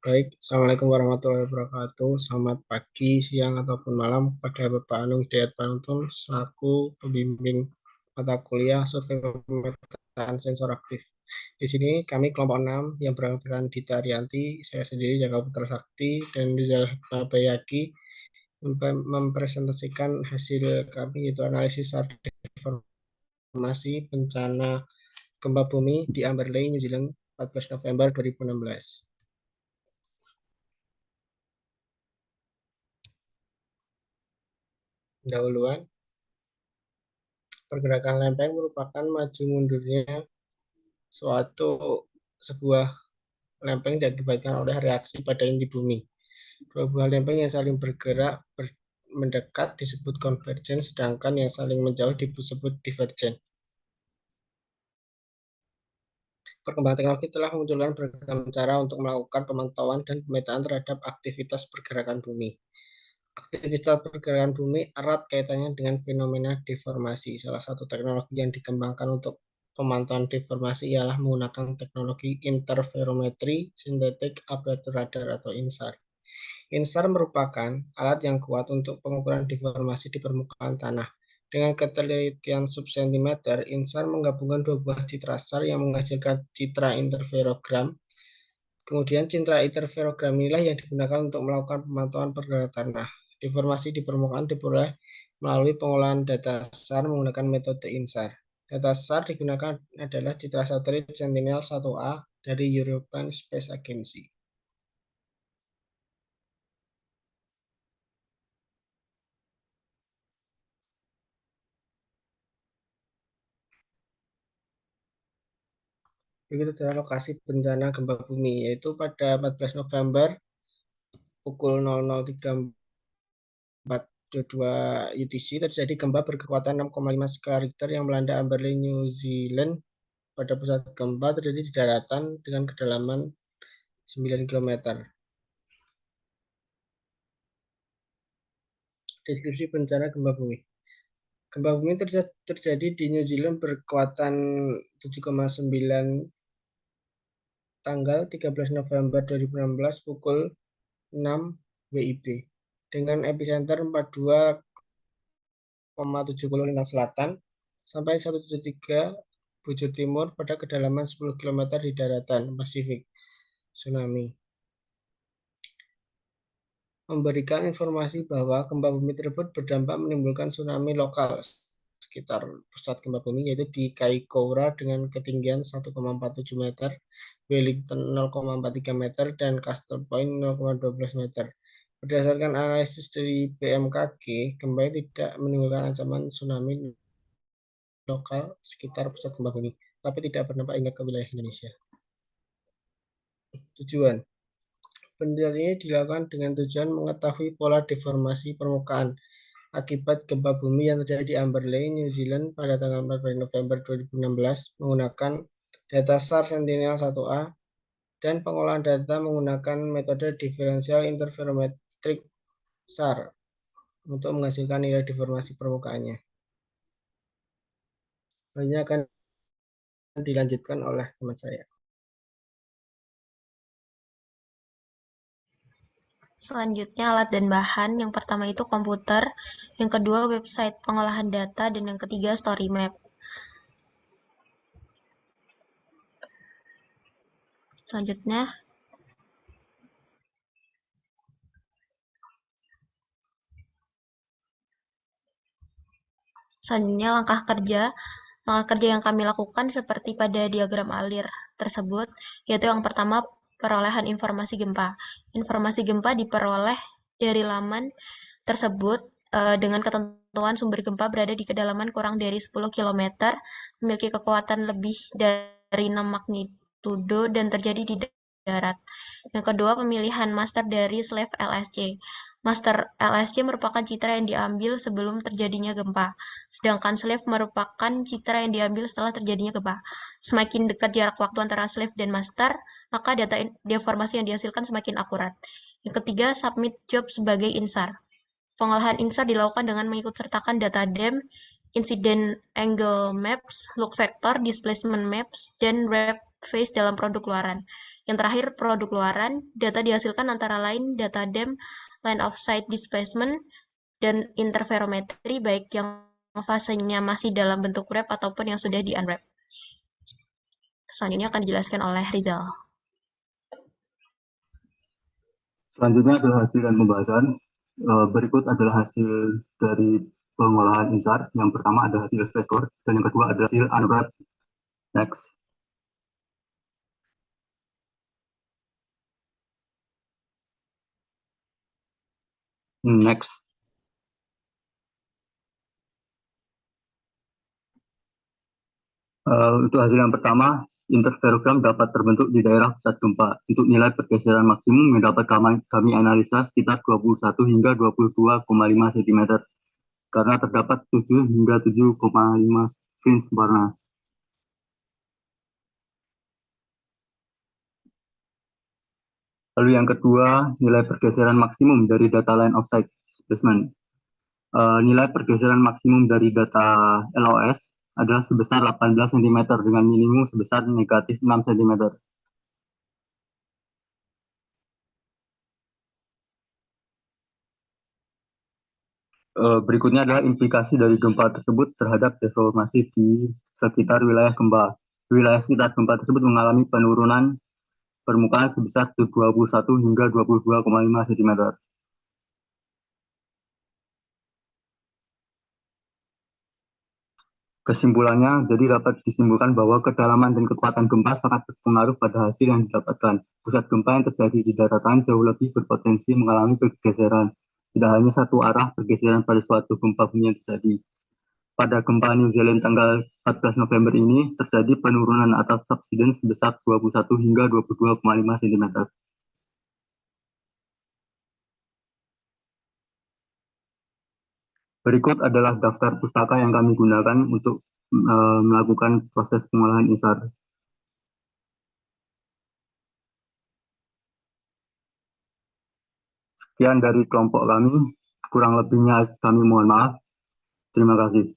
Baik, Assalamualaikum warahmatullahi wabarakatuh. Selamat pagi, siang, ataupun malam kepada Bapak Anung Hidayat Panuntun selaku pembimbing mata kuliah survei pemetaan sensor aktif. Di sini kami kelompok 6 yang beranggotakan Dita Ariyanti, saya sendiri Jaka Putra Sakti, dan Rizal Babayaki mempresentasikan hasil kami yaitu analisis informasi bencana gempa bumi di Amberley, New Zealand 14 November 2016. Pendahuluan. Pergerakan lempeng merupakan maju mundurnya suatu sebuah lempeng diakibatkan oleh reaksi pada inti bumi. Dua buah lempeng yang saling bergerak mendekat disebut konvergen, sedangkan yang saling menjauh disebut divergen. Perkembangan teknologi telah memunculkan beragam cara untuk melakukan pemantauan dan pemetaan terhadap aktivitas pergerakan bumi. Aktivitas pergerakan bumi erat kaitannya dengan fenomena deformasi. Salah satu teknologi yang dikembangkan untuk pemantauan deformasi ialah menggunakan teknologi interferometri synthetic aperture radar atau INSAR. INSAR merupakan alat yang kuat untuk pengukuran deformasi di permukaan tanah. Dengan ketelitian subsentimeter, INSAR menggabungkan dua buah citra SAR yang menghasilkan citra interferogram. Kemudian citra interferogram inilah yang digunakan untuk melakukan pemantauan pergerakan tanah. Deformasi di permukaan diperoleh melalui pengolahan data SAR menggunakan metode INSAR. Data SAR digunakan adalah citra satelit Sentinel-1A dari European Space Agency. Berikut adalah lokasi bencana gempa bumi, yaitu pada 14 November pukul 00.34 UTC terjadi gempa berkekuatan 6,5 skala Richter yang melanda Amberley, New Zealand. Pada pusat gempa terjadi di daratan dengan kedalaman 9 km. Deskripsi bencana gempa bumi. Gempa bumi terjadi di New Zealand berkekuatan 7,9 tanggal 13 November 2016 pukul 6 WIB dengan epicenter 42,70 lintang selatan sampai 173 bujur timur pada kedalaman 10 km di daratan Pasifik. Tsunami. Memberikan informasi bahwa gempa bumi tersebut berdampak menimbulkan tsunami lokal sekitar pusat gempa bumi yaitu di Kaikoura dengan ketinggian 1,47 meter, Wellington 0,43 meter, dan Castle Point 0,12 meter. Berdasarkan analisis dari BMKG, gempa tidak menimbulkan ancaman tsunami lokal sekitar pusat gempa bumi, tapi tidak berdampak hingga ke wilayah Indonesia. Tujuan penelitian ini dilakukan dengan tujuan mengetahui pola deformasi permukaan akibat gempa bumi yang terjadi di Amberley, New Zealand pada tanggal 14 November 2016 menggunakan data SAR Sentinel-1A dan pengolahan data menggunakan metode diferensial interferometric SAR untuk menghasilkan nilai deformasi permukaannya. Selanjutnya akan dilanjutkan oleh teman saya. Selanjutnya alat dan bahan. Yang pertama itu komputer, yang kedua website pengolahan data, dan yang ketiga story map. Selanjutnya langkah kerja. Langkah kerja yang kami lakukan seperti pada diagram alir tersebut, yaitu yang pertama perolehan informasi gempa. Informasi gempa diperoleh dari laman tersebut dengan ketentuan sumber gempa berada di kedalaman kurang dari 10 km, memiliki kekuatan lebih dari 6 magnitudo dan terjadi di darat. Yang kedua, pemilihan master dari slave LSC. Master LSC merupakan citra yang diambil sebelum terjadinya gempa, sedangkan slave merupakan citra yang diambil setelah terjadinya gempa. Semakin dekat jarak waktu antara slave dan master, maka data deformasi yang dihasilkan semakin akurat. Yang ketiga, submit job sebagai INSAR. Pengolahan INSAR dilakukan dengan mengikut sertakan data DEM, incident angle maps, look vector, displacement maps, dan wrap face dalam produk luaran. Yang terakhir, produk luaran. Data dihasilkan antara lain data DEM, line of sight displacement, dan interferometri baik yang fasenya masih dalam bentuk wrap ataupun yang sudah di unwrap. Selanjutnya akan dijelaskan oleh Rizal. Selanjutnya adalah hasil dan pembahasan. Berikut adalah hasil dari pengolahan INSAR. Yang pertama ada hasil space score dan yang kedua ada hasil unwrap. Next. Next. Untuk hasil yang pertama, interferogram dapat terbentuk di daerah pusat gempa. Untuk nilai pergeseran maksimum yang dapat kami analisa sekitar 21 hingga 22,5 cm. Karena terdapat 7 hingga 7,5 fringe warna. Lalu yang kedua, nilai pergeseran maksimum dari data line of sight displacement. Nilai pergeseran maksimum dari data LOS adalah sebesar 18 cm dengan minimum sebesar negatif 6 cm. Berikutnya adalah implikasi dari gempa tersebut terhadap deformasi di sekitar wilayah gempa. Wilayah sekitar gempa tersebut mengalami penurunan permukaan sebesar 21 hingga 22,5 cm. Kesimpulannya, jadi dapat disimpulkan bahwa kedalaman dan kekuatan gempa sangat berpengaruh pada hasil yang didapatkan. Pusat gempa yang terjadi di daratan jauh lebih berpotensi mengalami pergeseran. Tidak hanya satu arah pergeseran pada suatu gempa bumi yang terjadi. Pada gempa New Zealand tanggal 14 November ini, terjadi penurunan atau subsidence sebesar 21 hingga 22,5 cm. Berikut adalah daftar pustaka yang kami gunakan untuk melakukan proses pengolahan INSAR. Sekian dari kelompok kami, kurang lebihnya kami mohon maaf. Terima kasih.